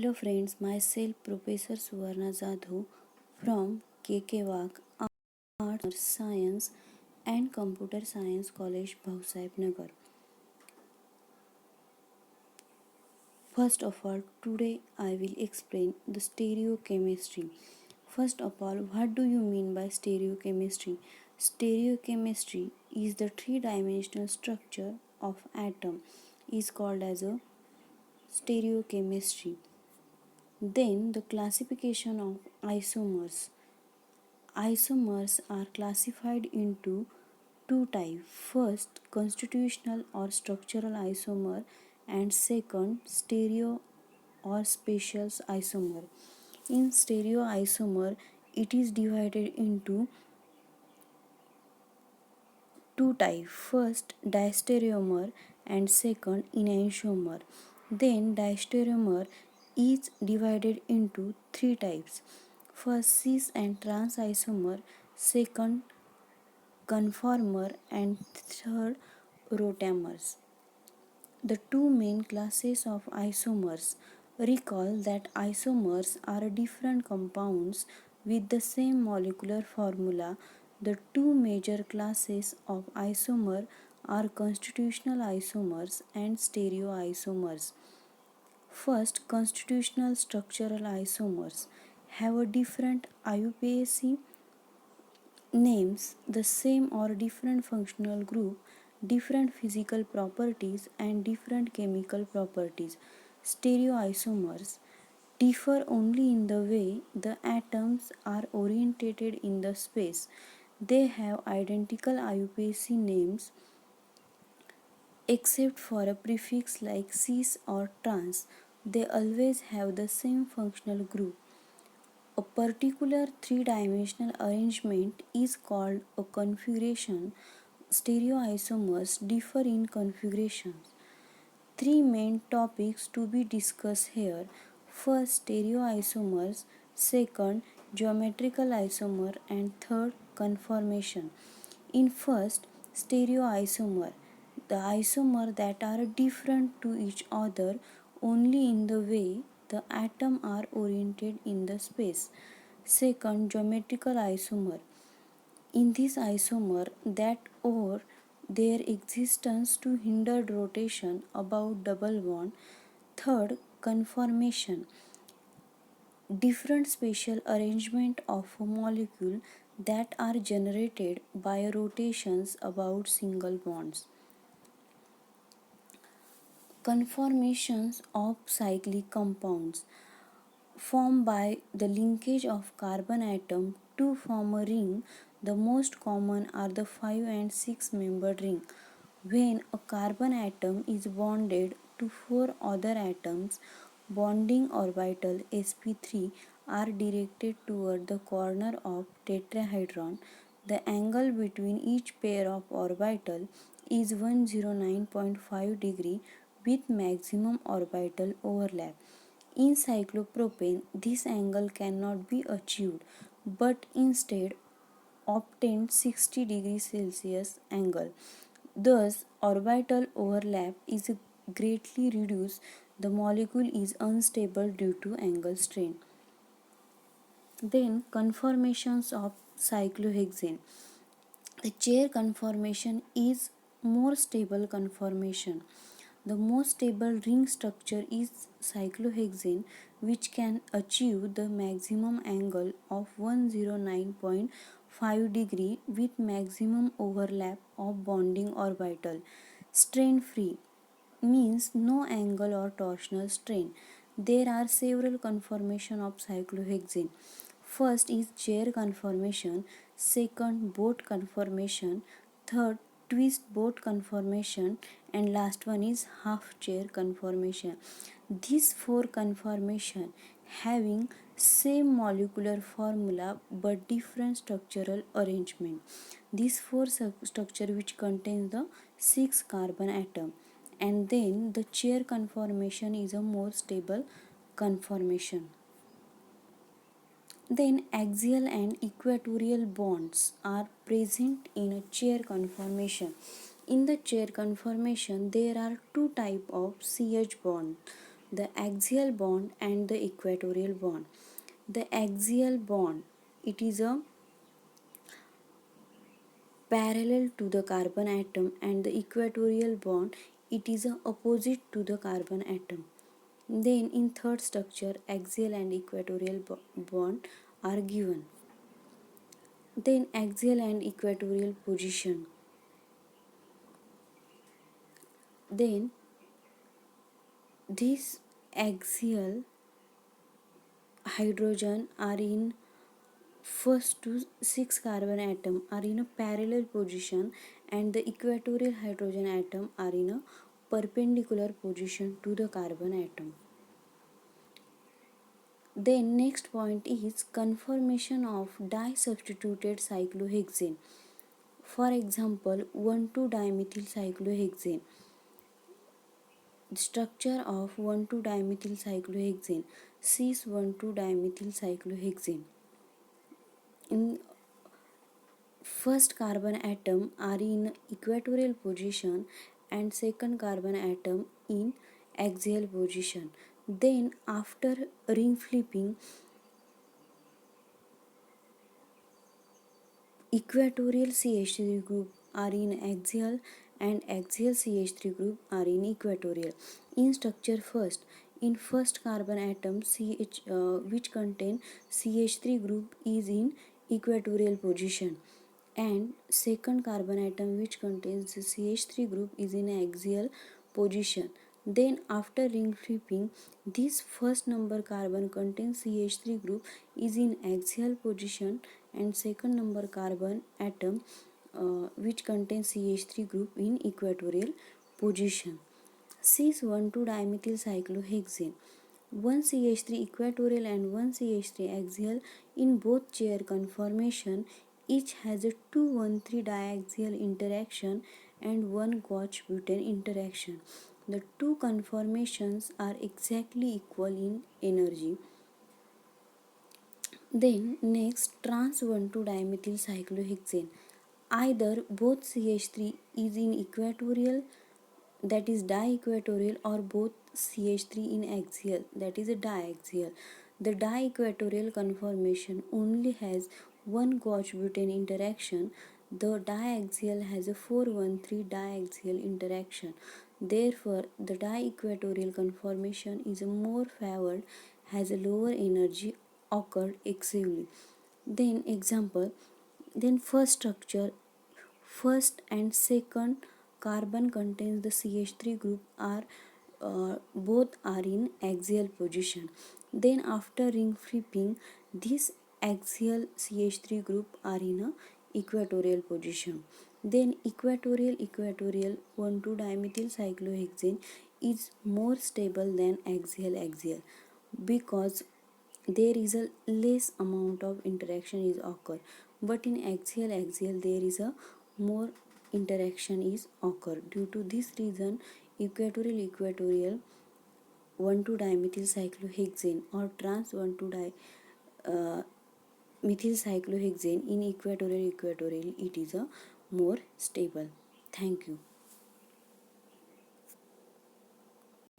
Hello friends, myself Professor Suvarna Jadhav from KK Wag Arts Science and Computer Science College, Bhausaheb Nagar. First of all, today I will explain the stereochemistry. First of all, what do you mean by stereochemistry? Stereochemistry is the three-dimensional structure of atom is called as a stereochemistry. Then the classification of isomers. Isomers are classified into two types. First, constitutional or structural isomer, and second, stereo or spatial isomer. In stereoisomer, it is divided into two types. First, diastereomer and second, enantiomer. Then, diastereomer is divided into three types. First, cis and trans isomer, second, conformer, and third, rotamers. The two main classes of isomers. Recall that isomers are different compounds with the same molecular formula. The two major classes of isomer are constitutional isomers and stereoisomers. First, constitutional structural isomers have a different IUPAC names, the same or different functional group, different physical properties, and different chemical properties. Stereoisomers differ only in the way the atoms are orientated in the space. They have identical IUPAC names except for a prefix like cis or trans. They always have the same functional group. A particular three-dimensional arrangement is called a configuration. Stereoisomers differ in configurations. Three main topics to be discussed here. First, stereoisomers, second, geometrical isomer, and third, conformation. In first, stereoisomer, the isomer that are different to each other only in the way the atom are oriented in the space. Second, geometrical isomer. In this isomer that owe their existence to hindered rotation about double bond. Third, conformation. Different spatial arrangement of a molecule that are generated by rotations about single bonds. Conformations of cyclic compounds formed by the linkage of carbon atom to form a ring. The most common are the 5 and 6 membered ring. When a carbon atom is bonded to four other atoms, bonding orbital sp3 are directed toward the corner of tetrahedron. The angle between each pair of orbital is 109.5 degree with maximum orbital overlap. In cyclopropane, this angle cannot be achieved, but instead obtained 60 degrees Celsius angle. Thus, orbital overlap is greatly reduced. The molecule is unstable due to angle strain. Then, conformations of cyclohexane. The chair conformation is more stable conformation. The most stable ring structure is cyclohexane, which can achieve the maximum angle of 109.5 degree with maximum overlap of bonding orbital. Strain free means no angle or torsional strain. There are several conformations of cyclohexane. First is chair conformation, second boat conformation, third twist boat conformation, and last one is half chair conformation. These four conformation having same molecular formula but different structural arrangement. These four structure which contains the 6 carbon atom, and then the chair conformation is a more stable conformation. Then axial and equatorial bonds are present in a chair conformation. In the chair conformation, there are two types of CH bond. the axial bond and the equatorial bond. The axial bond, it is a parallel to the carbon atom, and the equatorial bond, it is a opposite to the carbon atom. Then in third structure, axial and equatorial bond are given. Then axial and equatorial position. Then these axial hydrogen are in first to 6 carbon atom are in a parallel position, and the equatorial hydrogen atom are in a perpendicular position to the carbon atom. Then next point is conformation of disubstituted cyclohexane. For example, 1,2-dimethyl cyclohexane. Structure of 1,2-dimethyl cyclohexane, cis 1,2-dimethyl cyclohexane. In first carbon atom are in equatorial position and second carbon atom in axial position. Then after ring flipping, equatorial CH3 group are in axial and axial CH3 group are in equatorial. In structure first, in first carbon atom which contain CH3 group is in equatorial position, and second carbon atom which contains the CH3 group is in axial position. Then after ring flipping, this first number carbon contains CH3 group is in axial position, and second number carbon atom which contains CH3 group in equatorial position. Cis 1,2-dimethyl cyclohexane, one CH3 equatorial and one CH3 axial in both chair conformation. Each has a 2,1,3 diaxial interaction and one Gauch butane interaction. The two conformations are exactly equal in energy. Then next, trans 1,2-dimethyl cyclohexane. Either both CH3 is in equatorial, that is di-equatorial, or both CH3 in axial, that is a diaxial. The di-equatorial conformation only has one Gauch butane interaction. The diaxial has a 4,1,3 diaxial interaction. Therefore, the di-equatorial conformation is more favored, has a lower energy occurred excessively. Then example, then first structure, first and second carbon contains the CH3 group are both are in axial position. Then after ring flipping, this axial CH3 group are in a equatorial position. Then equatorial 1,2-dimethyl cyclohexane is more stable than axial because there is a less amount of interaction is occur, but in axial there is a more interaction is occur. Due to this reason, equatorial 1,2-dimethyl cyclohexane or trans 1,2 uh, methyl cyclohexane in equatorial it is a more stable. Thank you.